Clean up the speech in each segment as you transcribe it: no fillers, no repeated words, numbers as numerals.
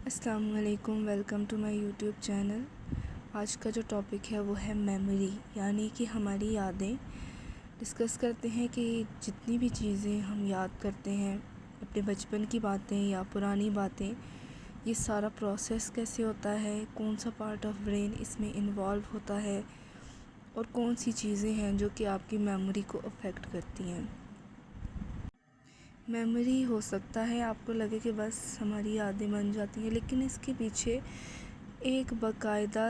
अस्सलाम वालेकुम, welcome to my YouTube channel. आज का जो टॉपिक है वो है मेमोरी, यानी कि हमारी यादें। डिस्कस करते हैं कि जितनी भी चीज़ें हम याद करते हैं, अपने बचपन की बातें या पुरानी बातें, ये सारा प्रोसेस कैसे होता है, कौन सा पार्ट ऑफ ब्रेन इसमें इन्वॉल्व होता है और कौन सी चीज़ें हैं जो कि आपकी मेमोरी को अफेक्ट करती हैं। मेमोरी हो सकता है आपको लगे कि बस हमारी यादें बन जाती हैं, लेकिन इसके पीछे एक बाकायदा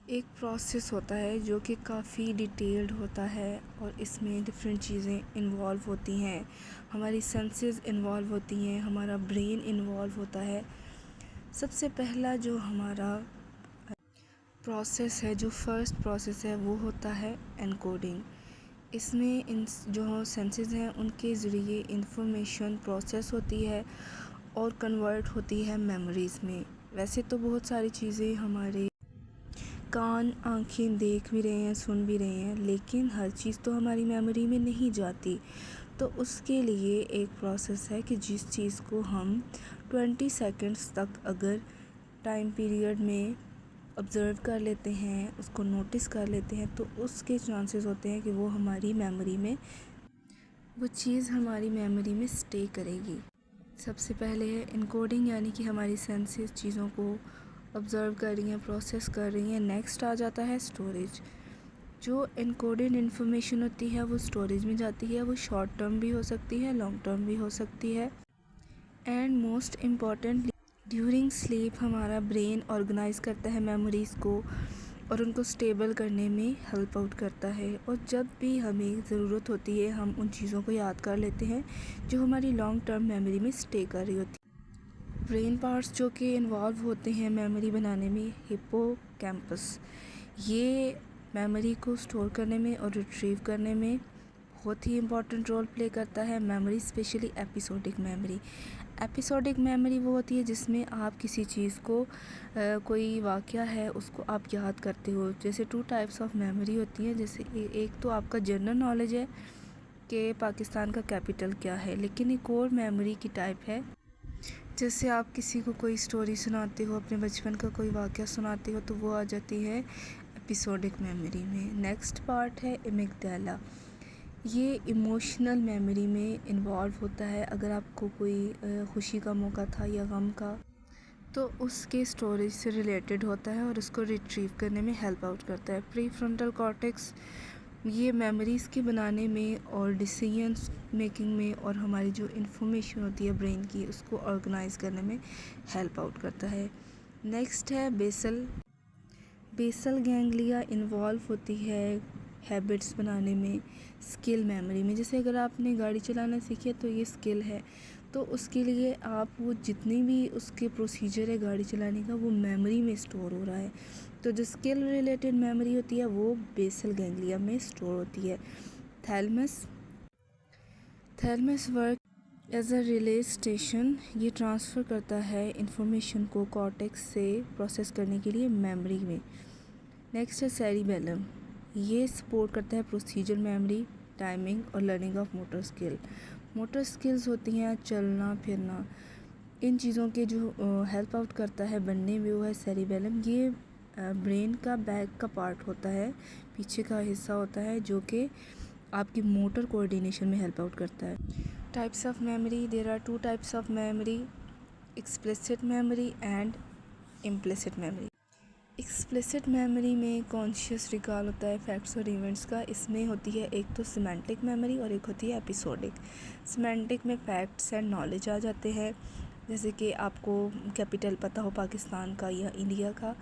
एक प्रोसेस होता है जो कि काफ़ी डिटेल्ड होता है और इसमें डिफरेंट चीज़ें इन्वॉल्व होती हैं। हमारी सेंसेस इन्वॉल्व होती हैं, हमारा ब्रेन इन्वॉल्व होता है। सबसे पहला जो हमारा प्रोसेस है, जो फर्स्ट प्रोसेस है, वो होता है एनकोडिंग। इसमें इन जो सेंसेस हैं उनके ज़रिए इंफॉर्मेशन प्रोसेस होती है और कन्वर्ट होती है मेमोरीज़ में। वैसे तो बहुत सारी चीज़ें हमारे कान आँखें देख भी रहे हैं, सुन भी रहे हैं, लेकिन हर चीज़ तो हमारी मेमोरी में नहीं जाती। तो उसके लिए एक प्रोसेस है कि जिस चीज़ को हम 20 सेकंड्स तक अगर टाइम पीरियड में ऑब्ज़र्व कर लेते हैं, उसको नोटिस कर लेते हैं, तो उसके चांसेस होते हैं कि वो चीज़ हमारी मेमोरी में स्टे करेगी। सबसे पहले है इनकोडिंग, यानी कि हमारी सेंसेस चीज़ों को ऑब्ज़र्व कर रही हैं, प्रोसेस कर रही हैं। नेक्स्ट आ जाता है स्टोरेज। जो इनकोडेड इन्फॉर्मेशन होती है वो स्टोरेज में जाती है। वो शॉर्ट टर्म भी हो सकती है, लॉन्ग टर्म भी हो सकती है। And most importantly during sleep हमारा ब्रेन ऑर्गेनाइज करता है मेमोरीज़ को और उनको स्टेबल करने में हेल्प आउट करता है। और जब भी हमें ज़रूरत होती है हम उन चीज़ों को याद कर लेते हैं जो हमारी लॉन्ग टर्म मेमोरी में स्टे कर रही होती है। ब्रेन पार्ट्स जो कि इन्वॉल्व होते हैं मेमोरी बनाने में, हिप्पोकैम्पस, ये मेमोरी को स्टोर करने में और रिट्रीव करने में बहुत ही इम्पॉर्टेंट रोल प्ले करता है। Memory specially episodic memory. Episodic memory वो होती है जिसमें आप किसी चीज़ को कोई वाक़या है उसको आप याद करते हो। जैसे 2 टाइप्स ऑफ मेमोरी होती है। जैसे एक तो आपका जनरल नॉलेज है कि पाकिस्तान का कैपिटल क्या है, लेकिन एक और मेमोरी की टाइप है जैसे आप किसी को कोई स्टोरी सुनाते हो, अपने बचपन का कोई वाक़या सुनाते हो, तो वो आ जाती है एपिसोडिक मेमोरी में। नेक्स्ट पार्ट है एमिग्डाला। ये इमोशनल मेमोरी में इन्वॉल्व होता है। अगर आपको कोई खुशी का मौका था या गम का, तो उसके स्टोरेज से रिलेटेड होता है और उसको रिट्रीव करने में हेल्प आउट करता है। प्री फ्रंटल कॉर्टेक्स ये मेमोरीज़ के बनाने में और डिसीजंस मेकिंग में और हमारी जो इन्फॉर्मेशन होती है ब्रेन की, उसको ऑर्गेनाइज करने में हेल्प आउट करता है। नेक्स्ट है बेसल। बेसल गैंग्लिया इन्वॉल्व होती है हैबिट्स बनाने में, स्किल मेमोरी में। जैसे अगर आपने गाड़ी चलाना सीखी है तो ये स्किल है, तो उसके लिए आप वो जितनी भी उसके प्रोसीजर है गाड़ी चलाने का वो मेमोरी में स्टोर हो रहा है। तो जो स्किल रिलेटेड मेमोरी होती है वो बेसल गैंग्लिया में स्टोर होती है। Thalamus work as a relay station. ये ट्रांसफ़र करता है इंफॉर्मेशन को कॉर्टेक्स से प्रोसेस करने के लिए मेमोरी में। नेक्स्ट है सेरिबेलम। ये सपोर्ट करता है प्रोसीजर मेमोरी, टाइमिंग और learning of motor skill. Motor skills होती हैं चलना फिरना, इन चीज़ों के जो हेल्प आउट करता है बनने में, वो है सेरिबेलम। ये ब्रेन का बैक का पार्ट होता है, पीछे का हिस्सा होता है, जो कि आपकी मोटर कोऑर्डिनेशन में हेल्प आउट करता है। Types of memory, there are 2 types of memory, explicit memory and implicit memory. Explicit memory में कॉन्शियस रिकॉल होता है फैक्ट्स और इवेंट्स का। इसमें होती है एक तो सिमेंटिक मेमोरी और एक होती है एपिसोडिक। सिमेंटिक में फैक्ट्स एंड नॉलेज आ जाते हैं, जैसे कि आपको कैपिटल पता हो पाकिस्तान का या इंडिया का।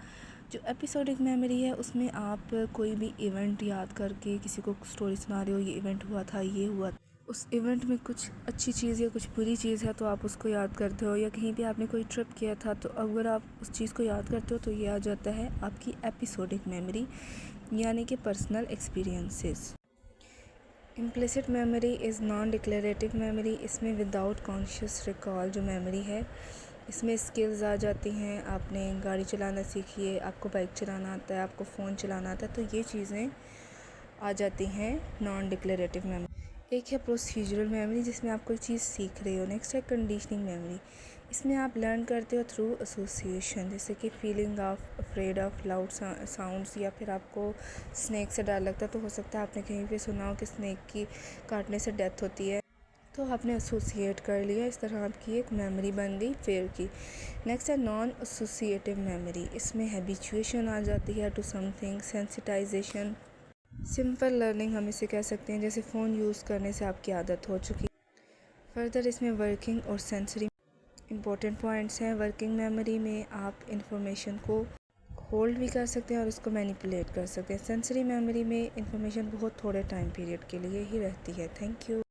जो एपिसोडिक मेमोरी है उसमें आप कोई भी इवेंट याद करके किसी को स्टोरी सुना रहे हो, ये इवेंट हुआ था, ये हुआ, उस इवेंट में कुछ अच्छी चीज़ या कुछ बुरी चीज़ है तो आप उसको याद करते हो, या कहीं पे आपने कोई ट्रिप किया था तो अगर आप उस चीज़ को याद करते हो तो ये आ जाता है आपकी एपिसोडिक मेमोरी, यानी कि personal experiences. Implicit memory is non declarative memory. इसमें विदाउट कॉन्शियस रिकॉल जो मेमोरी है, इसमें स्किल्स आ जाती हैं। आपने गाड़ी चलाना सीखी है, आपको बाइक चलाना आता है, आपको फ़ोन चलाना आता है, तो ये चीज़ें आ जाती हैं नॉन डिक्लेरेटिव मेमोरी। एक है प्रोसीजरल मेमोरी जिसमें आप कोई चीज़ सीख रहे हो। नेक्स्ट है कंडीशनिंग मेमोरी। इसमें आप लर्न करते हो थ्रू एसोसिएशन, जैसे कि feeling of afraid of loud sounds, या फिर आपको स्नैक से डर लगता है तो हो सकता है आपने कहीं पे सुना हो कि स्नैक की काटने से डेथ होती है, तो आपने एसोसिएट कर लिया, इस तरह आपकी एक मेमोरी बन गई फेयर की। नेक्स्ट है नॉन एसोसिएटिव मेमोरी। इसमें हैबिचुएशन आ जाती है to something, sensitisation, simple learning हम इसे कह सकते हैं, जैसे फ़ोन यूज़ करने से आपकी आदत हो चुकी। फर्दर इसमें वर्किंग और सेंसरी इंपॉर्टेंट पॉइंट्स हैं। वर्किंग मेमोरी में आप इंफॉर्मेशन को होल्ड भी कर सकते हैं और उसको मैनिपुलेट कर सकते हैं। सेंसरी मेमोरी में इंफॉर्मेशन बहुत थोड़े टाइम पीरियड के लिए ही रहती है। Thank you.